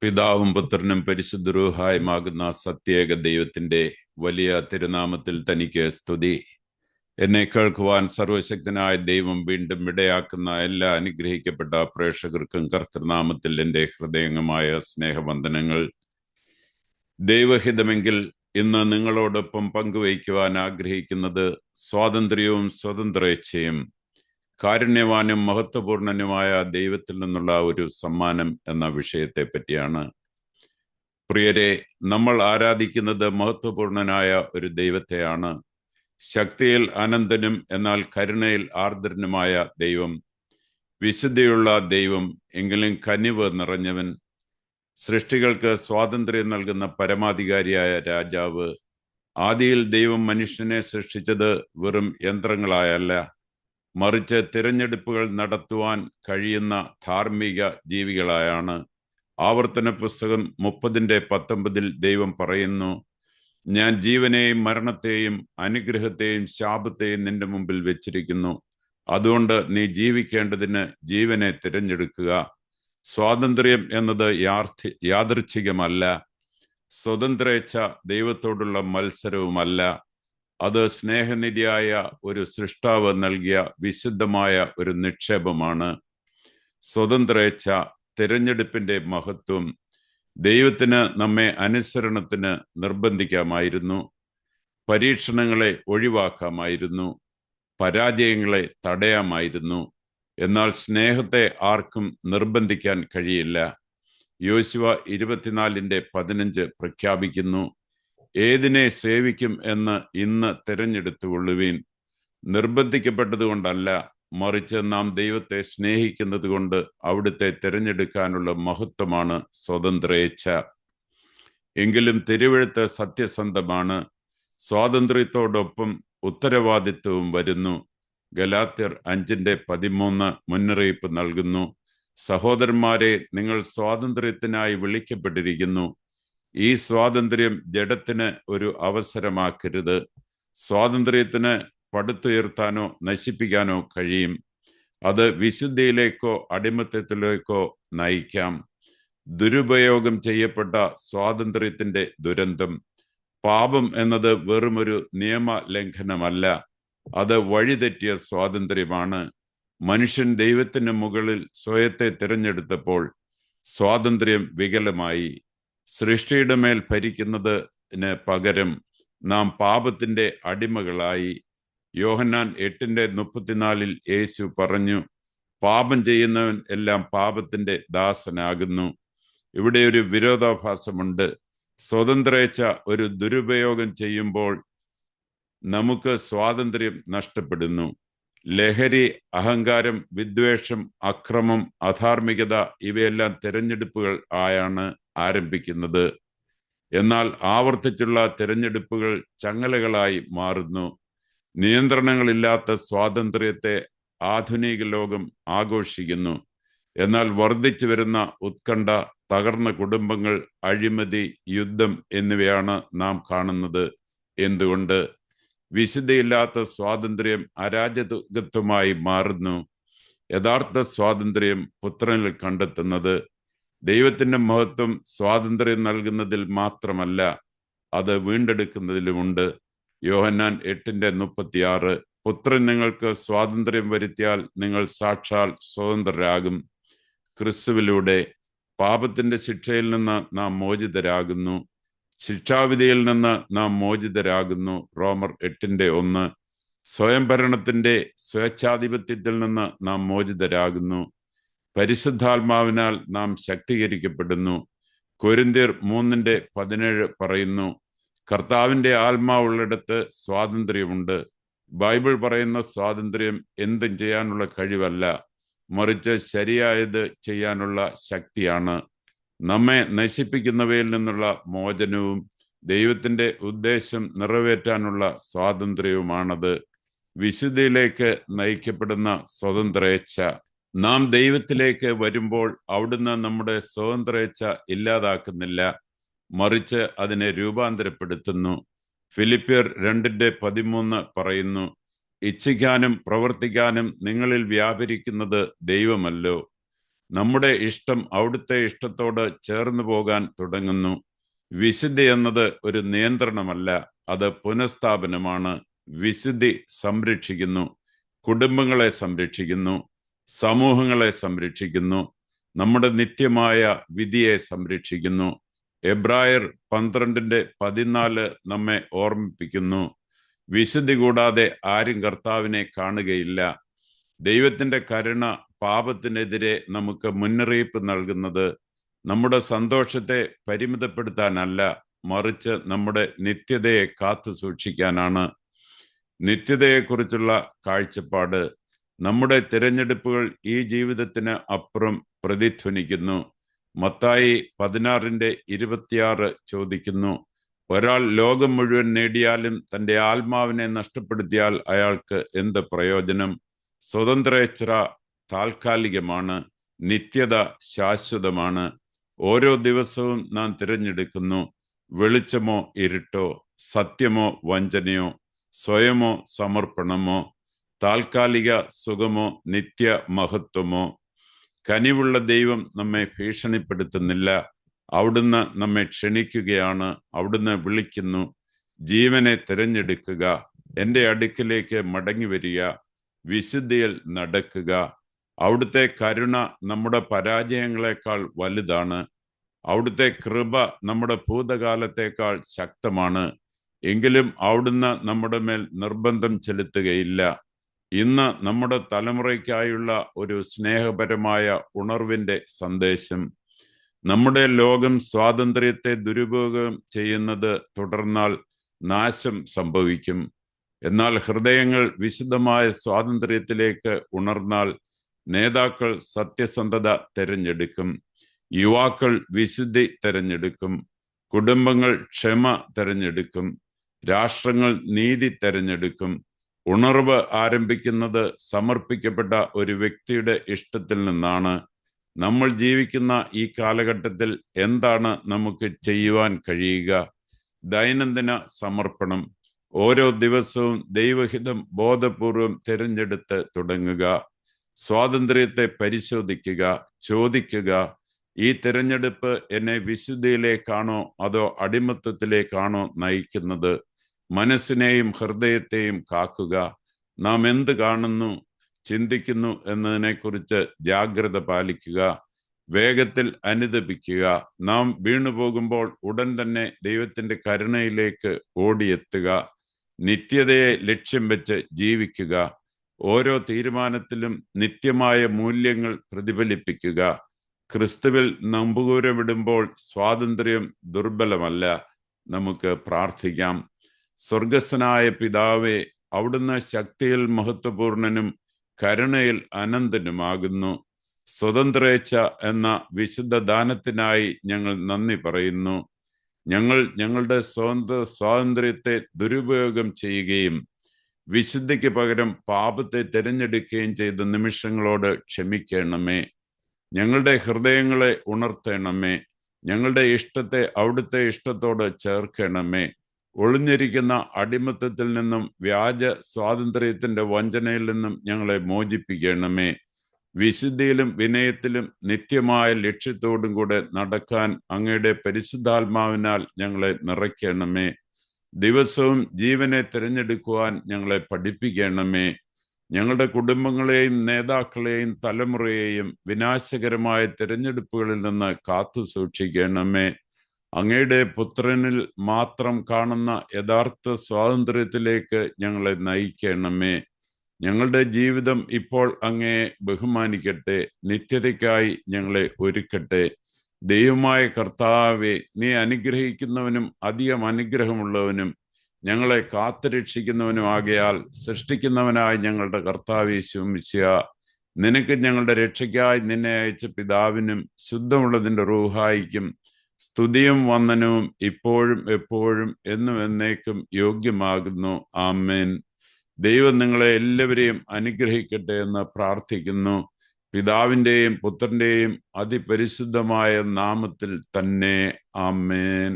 പിതാവും പുത്രനും പരിശുദ്ധ റൂഹായുമാകുന്ന സത്യേക ദൈവത്തിന്റെ വലിയ തിരുനാമത്തിൽ തനിക്ക് സ്തുതി. എന്നെ കേൾക്കുവാൻ സർവശക്തനായ ദൈവം വീണ്ടും ഇടയാക്കുന്ന എല്ലാ അനുഗ്രഹിക്കപ്പെട്ട പ്രേക്ഷകർക്കും കർത്തൃനാമത്തിൽ എൻ്റെ ഹൃദയംഗമായ സ്നേഹവന്ദനങ്ങൾ. ദൈവഹിതമെങ്കിൽ ഇന്ന് നിങ്ങളോടൊപ്പം പങ്കുവയ്ക്കുവാൻ ആഗ്രഹിക്കുന്നത് സ്വാതന്ത്ര്യവും സ്വതന്ത്രേച്ഛയും കാരുണ്യവാനും മഹത്വപൂർണനുമായ ദൈവത്തിൽ നിന്നുള്ള ഒരു സമ്മാനം എന്ന വിഷയത്തെ പറ്റിയാണ്. പ്രിയരെ, നമ്മൾ ആരാധിക്കുന്നത് മഹത്വപൂർണനായ ഒരു ദൈവത്തെയാണ്. ശക്തിയിൽ അനന്തനും എന്നാൽ കരുണയിൽ ആർദ്രനുമായ ദൈവം, വിശുദ്ധിയുള്ള ദൈവം, എങ്കിലും കനിവ് നിറഞ്ഞവൻ, സൃഷ്ടികൾക്ക് സ്വാതന്ത്ര്യം നൽകുന്ന പരമാധികാരിയായ രാജാവ്. ആദിയിൽ ദൈവം മനുഷ്യനെ സൃഷ്ടിച്ചത് വെറും യന്ത്രങ്ങളായല്ല, മറിച്ച് തിരഞ്ഞെടുപ്പുകൾ നടത്തുവാൻ കഴിയുന്ന ധാർമ്മിക ജീവികളായാണ്. ആവർത്തന പുസ്തകം 30:19 ദൈവം പറയുന്നു, ഞാൻ ജീവനെയും മരണത്തെയും അനുഗ്രഹത്തെയും ശാപത്തെയും നിന്റെ മുമ്പിൽ വെച്ചിരിക്കുന്നു. അതുകൊണ്ട് നീ ജീവിക്കേണ്ടതിന് ജീവനെ തിരഞ്ഞെടുക്കുക. സ്വാതന്ത്ര്യം എന്നത് യാദൃച്ഛികമല്ല, സ്വതന്ത്രേച്ഛ ദൈവത്തോടുള്ള മത്സരവുമല്ല. അത് സ്നേഹനിധിയായ ഒരു സൃഷ്ടാവ് നൽകിയ വിശുദ്ധമായ ഒരു നിക്ഷേപമാണ്. സ്വതന്ത്രേച്ഛ, തിരഞ്ഞെടുപ്പിന്റെ മഹത്വം. ദൈവത്തിന് നമ്മെ അനുസരണത്തിന് നിർബന്ധിക്കാമായിരുന്നു, പരീക്ഷണങ്ങളെ ഒഴിവാക്കാമായിരുന്നു, പരാജയങ്ങളെ തടയാമായിരുന്നു. എന്നാൽ സ്നേഹത്തെ ആർക്കും നിർബന്ധിക്കാൻ കഴിയില്ല. യോശുവ 24:15 പ്രഖ്യാപിക്കുന്നു, ഏതിനെ സേവിക്കും എന്ന് ഇന്ന് തിരഞ്ഞെടുത്തുകൊള്ളുവീൻ. നിർബന്ധിക്കപ്പെട്ടതുകൊണ്ടല്ല, മറിച്ച് നാം ദൈവത്തെ സ്നേഹിക്കുന്നത് കൊണ്ട് അവിടുത്തെ തിരഞ്ഞെടുക്കാനുള്ള മഹത്വമാണ് സ്വതന്ത്രേച്ഛ. എങ്കിലും തിരുവെഴുത്ത് സത്യസന്ധമാണ്. സ്വാതന്ത്ര്യത്തോടൊപ്പം ഉത്തരവാദിത്വവും വരുന്നു. ഗലാത്യർ 5:13 മുന്നറിയിപ്പ് നൽകുന്നു, സഹോദരന്മാരെ, നിങ്ങൾ സ്വാതന്ത്ര്യത്തിനായി വിളിക്കപ്പെട്ടിരിക്കുന്നു. ഈ സ്വാതന്ത്ര്യം ജഡത്തിന് ഒരു അവസരമാക്കരുത്. സ്വാതന്ത്ര്യത്തിന് പടുത്തുയർത്താനോ നശിപ്പിക്കാനോ കഴിയും. അത് വിശുദ്ധിയിലേക്കോ അടിമത്തത്തിലേക്കോ നയിക്കാം. ദുരുപയോഗം ചെയ്യപ്പെട്ട സ്വാതന്ത്ര്യത്തിന്റെ ദുരന്തം. പാപം എന്നത് വെറുമൊരു നിയമലംഘനമല്ല, അത് വഴിതെറ്റിയ സ്വാതന്ത്ര്യമാണ്. മനുഷ്യൻ ദൈവത്തിന് മുകളിൽ സ്വയത്തെ തിരഞ്ഞെടുത്തപ്പോൾ സ്വാതന്ത്ര്യം വികലമായി. സൃഷ്ടിയുടെ മേൽ ഭരിക്കുന്നതിന് പകരം നാം പാപത്തിന്റെ അടിമകളായി. യോഹന്നാൻ 8:34 യേശു പറഞ്ഞു, പാപം ചെയ്യുന്നവൻ എല്ലാം പാപത്തിന്റെ ദാസനാകുന്നു. ഇവിടെ ഒരു വിരോധാഭാസമുണ്ട്. സ്വതന്ത്രേച്ഛ ഒരു ദുരുപയോഗം ചെയ്യുമ്പോൾ നമുക്ക് സ്വാതന്ത്ര്യം നഷ്ടപ്പെടുന്നു. ലഹരി, അഹങ്കാരം, വിദ്വേഷം, അക്രമം, അധാർമികത ഇവയെല്ലാം തിരഞ്ഞെടുപ്പുകൾ ആയാണ് ആരംഭിക്കുന്നത്. എന്നാൽ ആവർത്തിച്ചുള്ള തിരഞ്ഞെടുപ്പുകൾ ചങ്ങലകളായി മാറുന്നു. നിയന്ത്രണങ്ങളില്ലാത്ത സ്വാതന്ത്ര്യത്തെ ആധുനിക ലോകം ആഘോഷിക്കുന്നു. എന്നാൽ വർദ്ധിച്ചു വരുന്ന ഉത്കണ്ഠ, തകർന്ന കുടുംബങ്ങൾ, അഴിമതി, യുദ്ധം എന്നിവയാണ് നാം കാണുന്നത്. എന്തുകൊണ്ട്? വിശുദ്ധിയില്ലാത്ത സ്വാതന്ത്ര്യം അരാജകത്വമായി മാറുന്നു. യഥാർത്ഥ സ്വാതന്ത്ര്യം പുത്രനിൽ കണ്ടെത്തുന്നത്. ദൈവത്തിന്റെ മഹത്വം സ്വാതന്ത്ര്യം നൽകുന്നതിൽ മാത്രമല്ല, അത് വീണ്ടെടുക്കുന്നതിലുമുണ്ട്. യോഹന്നാൻ 8:36 പുത്രൻ നിങ്ങൾക്ക് സ്വാതന്ത്ര്യം വരുത്തിയാൽ നിങ്ങൾ സാക്ഷാൽ സ്വതന്ത്രരാകും. ക്രിസ്തുവിലൂടെ പാപത്തിന്റെ ശിക്ഷയിൽ നിന്ന് നാം മോചിതരാകുന്നു. ശിക്ഷാവിധിയിൽ നിന്ന് നാം മോചിതരാകുന്നു. റോമർ 8:1 സ്വയംഭരണത്തിന്റെ സ്വേച്ഛാധിപത്യത്തിൽ നിന്ന് നാം മോചിതരാകുന്നു. പരിശുദ്ധാത്മാവിനാൽ നാം ശക്തീകരിക്കപ്പെടുന്നു. കൊരിന്ത്യർ 3:17 പറയുന്നു, കർത്താവിന്റെ ആത്മാവുള്ളിടത്ത് സ്വാതന്ത്ര്യമുണ്ട്. ബൈബിൾ പറയുന്ന സ്വാതന്ത്ര്യം എന്തും ചെയ്യാനുള്ള കഴിവല്ല, മറിച്ച് ശരിയായത് ചെയ്യാനുള്ള ശക്തിയാണ്. നമ്മെ നശിപ്പിക്കുന്നവയിൽ നിന്നുള്ള മോചനവും ദൈവത്തിന്റെ ഉദ്ദേശം നിറവേറ്റാനുള്ള സ്വാതന്ത്ര്യവുമാണത്. വിശുദ്ധിയിലേക്ക് നയിക്കപ്പെടുന്ന സ്വതന്ത്രേച്ഛ. നാം ദൈവത്തിലേക്ക് വരുമ്പോൾ അവിടുന്ന് നമ്മുടെ സ്വതന്ത്രേച്ഛ ഇല്ലാതാക്കുന്നില്ല, മറിച്ച് അതിനെ രൂപാന്തരപ്പെടുത്തുന്നു. ഫിലിപ്പിയർ 2:13 പറയുന്നു, ഇച്ഛിക്കാനും പ്രവർത്തിക്കാനും നിങ്ങളിൽ വ്യാപരിക്കുന്നത് ദൈവമല്ലോ. നമ്മുടെ ഇഷ്ടം അവിടുത്തെ ഇഷ്ടത്തോട് ചേർന്ന് പോകാൻ തുടങ്ങുന്നു. വിശുദ്ധി എന്നത് ഒരു നിയന്ത്രണമല്ല, അത് പുനഃസ്ഥാപനമാണ്. വിശുദ്ധി സംരക്ഷിക്കുന്നു, കുടുംബങ്ങളെ സംരക്ഷിക്കുന്നു, സമൂഹങ്ങളെ സംരക്ഷിക്കുന്നു, നമ്മുടെ നിത്യമായ വിധിയെ സംരക്ഷിക്കുന്നു. എബ്രായർ 12:14 നമ്മെ ഓർമ്മിപ്പിക്കുന്നു, വിശുദ്ധി കൂടാതെ ആരും കർത്താവിനെ കാണുകയില്ല. ദൈവത്തിന്റെ കരുണ പാപത്തിനെതിരെ നമുക്ക് മുന്നറിയിപ്പ് നൽകുന്നത് നമ്മുടെ സന്തോഷത്തെ പരിമിതപ്പെടുത്താനല്ല, മറിച്ച് നമ്മുടെ നിത്യതയെ കാത്തു സൂക്ഷിക്കാനാണ്. നിത്യതയെക്കുറിച്ചുള്ള കാഴ്ചപ്പാട് നമ്മുടെ തിരഞ്ഞെടുപ്പുകൾ ഈ ജീവിതത്തിന് അപ്പുറം പ്രതിധ്വനിക്കുന്നു. മത്തായി 16:26 ചോദിക്കുന്നു, ഒരാൾ ലോകം മുഴുവൻ നേടിയാലും തൻ്റെ ആത്മാവിനെ നഷ്ടപ്പെടുത്തിയാൽ അയാൾക്ക് എന്ത് പ്രയോജനം? സ്വതന്ത്രേച്ഛ താൽക്കാലികമാണ്, നിത്യത ശാശ്വതമാണ്. ഓരോ ദിവസവും നാം തിരഞ്ഞെടുക്കുന്നു, വെളിച്ചമോ ഇരുട്ടോ, സത്യമോ വഞ്ചനയോ, സ്വയമോ സമർപ്പണമോ, താൽക്കാലിക സുഖമോ നിത്യ മഹത്വമോ. കനിവുള്ള ദൈവം നമ്മെ ഭീഷണിപ്പെടുത്തുന്നില്ല, അവിടുന്ന് നമ്മെ ക്ഷണിക്കുകയാണ്. അവിടുന്ന് വിളിക്കുന്നു, ജീവനെ തിരഞ്ഞെടുക്കുക, എൻ്റെ അടുക്കിലേക്ക് മടങ്ങി വരിക, വിശുദ്ധിയിൽ നടക്കുക. അവിടുത്തെ കരുണ നമ്മുടെ പരാജയങ്ങളെക്കാൾ വലുതാണ്. അവിടുത്തെ കൃപ നമ്മുടെ ഭൂതകാലത്തേക്കാൾ ശക്തമാണ്. എങ്കിലും അവിടുന്ന് നമ്മുടെ മേൽ നിർബന്ധം ചെലുത്തുകയില്ല. ഇന്ന് നമ്മുടെ തലമുറയ്ക്കായുള്ള ഒരു സ്നേഹപരമായ ഉണർവിൻ്റെ സന്ദേശം. നമ്മുടെ ലോകം സ്വാതന്ത്ര്യത്തെ ദുരുപയോഗം ചെയ്യുന്നത് തുടർന്നാൽ നാശം സംഭവിക്കും. എന്നാൽ ഹൃദയങ്ങൾ വിശുദ്ധമായ സ്വാതന്ത്ര്യത്തിലേക്ക് ഉണർന്നാൽ നേതാക്കൾ സത്യസന്ധത തിരഞ്ഞെടുക്കും, യുവാക്കൾ വിശുദ്ധി തിരഞ്ഞെടുക്കും, കുടുംബങ്ങൾ ക്ഷമ തിരഞ്ഞെടുക്കും, രാഷ്ട്രങ്ങൾ നീതി തിരഞ്ഞെടുക്കും. ഉണർവ് ആരംഭിക്കുന്നത് സമർപ്പിക്കപ്പെട്ട ഒരു വ്യക്തിയുടെ ഇഷ്ടത്തിൽ നിന്നാണ്. നമ്മൾ ജീവിക്കുന്ന ഈ കാലഘട്ടത്തിൽ എന്താണ് നമുക്ക് ചെയ്യുവാൻ കഴിയുക? ദൈനംദിന സമർപ്പണം. ഓരോ ദിവസവും ദൈവഹിതം ബോധപൂർവം തിരഞ്ഞെടുത്ത് തുടങ്ങുക. സ്വാതന്ത്ര്യത്തെ പരിശോധിക്കുക, ചോദിക്കുക, ഈ തിരഞ്ഞെടുപ്പ് എന്നെ വിശുദ്ധിയിലേക്കാണോ അതോ അടിമത്തത്തിലേക്കാണോ നയിക്കുന്നത്? മനസ്സിനെയും ഹൃദയത്തെയും കാക്കുക. നാം എന്ത് കാണുന്നു, ചിന്തിക്കുന്നു എന്നതിനെക്കുറിച്ച് ജാഗ്രത പാലിക്കുക. വേഗത്തിൽ അനുതപിക്കുക. നാം വീണുപോകുമ്പോൾ ഉടൻ തന്നെ ദൈവത്തിന്റെ കരുണയിലേക്ക് ഓടിയെത്തുക. നിത്യതയെ ലക്ഷ്യം വെച്ച് ജീവിക്കുക. ഓരോ തീരുമാനത്തിലും നിത്യമായ മൂല്യങ്ങൾ പ്രതിഫലിപ്പിക്കുക. ക്രിസ്തുവിൽ നമ്പൂരമിടുമ്പോൾ സ്വാതന്ത്ര്യം ദുർബലമല്ല. നമുക്ക് പ്രാർത്ഥിക്കാം. സ്വർഗസ്ഥനായ പിതാവേ, അവിടുന്ന് ശക്തിയിൽ മഹത്വപൂർണനും കരുണയിൽ അനന്തനുമാകുന്നു. സ്വതന്ത്രേച്ഛ എന്ന വിശുദ്ധ ദാനത്തിനായി ഞങ്ങൾ നന്ദി പറയുന്നു. ഞങ്ങൾ ഞങ്ങളുടെ സ്വാതന്ത്ര്യത്തെ ദുരുപയോഗം ചെയ്യുകയും വിശുദ്ധിക്ക് പകരം പാപത്തെ തിരഞ്ഞെടുക്കുകയും ചെയ്ത നിമിഷങ്ങളോട് ക്ഷമിക്കണമേ. ഞങ്ങളുടെ ഹൃദയങ്ങളെ ഉണർത്തണമേ. ഞങ്ങളുടെ ഇഷ്ടത്തെ അവിടുത്തെ ഇഷ്ടത്തോട് ചേർക്കണമേ. ഒളിഞ്ഞിരിക്കുന്ന അടിമത്തത്തിൽ നിന്നും വ്യാജ സ്വാതന്ത്ര്യത്തിന്റെ വഞ്ചനയിൽ നിന്നും ഞങ്ങളെ മോചിപ്പിക്കണമേ. വിശുദ്ധിയിലും വിനയത്തിലും നിത്യമായ ലക്ഷ്യത്തോടും കൂടെ നടക്കാൻ അങ്ങയുടെ പരിശുദ്ധാത്മാവിനാൽ ഞങ്ങളെ നിറയ്ക്കണമേ. ദിവസവും ജീവനെ തിരഞ്ഞെടുക്കുവാൻ ഞങ്ങളെ പഠിപ്പിക്കണമേ. ഞങ്ങളുടെ കുടുംബങ്ങളെയും നേതാക്കളെയും തലമുറയെയും വിനാശകരമായ തിരഞ്ഞെടുപ്പുകളിൽ നിന്ന് കാത്തു സൂക്ഷിക്കണമേ. അങ്ങയുടെ പുത്രനിൽ മാത്രം കാണുന്ന യഥാർത്ഥ സ്വാതന്ത്ര്യത്തിലേക്ക് ഞങ്ങളെ നയിക്കണമേ. ഞങ്ങളുടെ ജീവിതം ഇപ്പോൾ അങ്ങയെ ബഹുമാനിക്കട്ടെ, നിത്യതയ്ക്കായി ഞങ്ങളെ ഒരുക്കട്ടെ. ദൈവമായ കർത്താവേ, നീ അനുഗ്രഹിക്കുന്നവനും അധികം അനുഗ്രഹമുള്ളവനും ഞങ്ങളെ കാത്തുരക്ഷിക്കുന്നവനും ആകയാൽ സൃഷ്ടിക്കുന്നവനായ ഞങ്ങളുടെ കർത്താവേ യേശു മിശിഹാ, നിനക്ക് ഞങ്ങളുടെ രക്ഷയ്ക്കായി നിന്നെ അയച്ച പിതാവിനും ശുദ്ധമുള്ളതിൻ്റെ റൂഹായിക്കും സ്തുതിയും വന്ദനവും ഇപ്പോഴും എപ്പോഴും എന്നും എന്നേക്കും യോഗ്യമാകുന്നു. ആമേൻ. ദൈവം നിങ്ങളെ എല്ലാവരെയും അനുഗ്രഹിക്കട്ടെ എന്ന് പ്രാർത്ഥിക്കുന്നു. പിതാവിൻ്റെയും പുത്രൻ്റെയും അതിപരിശുദ്ധമായ നാമത്തിൽ തന്നെ. ആമേൻ.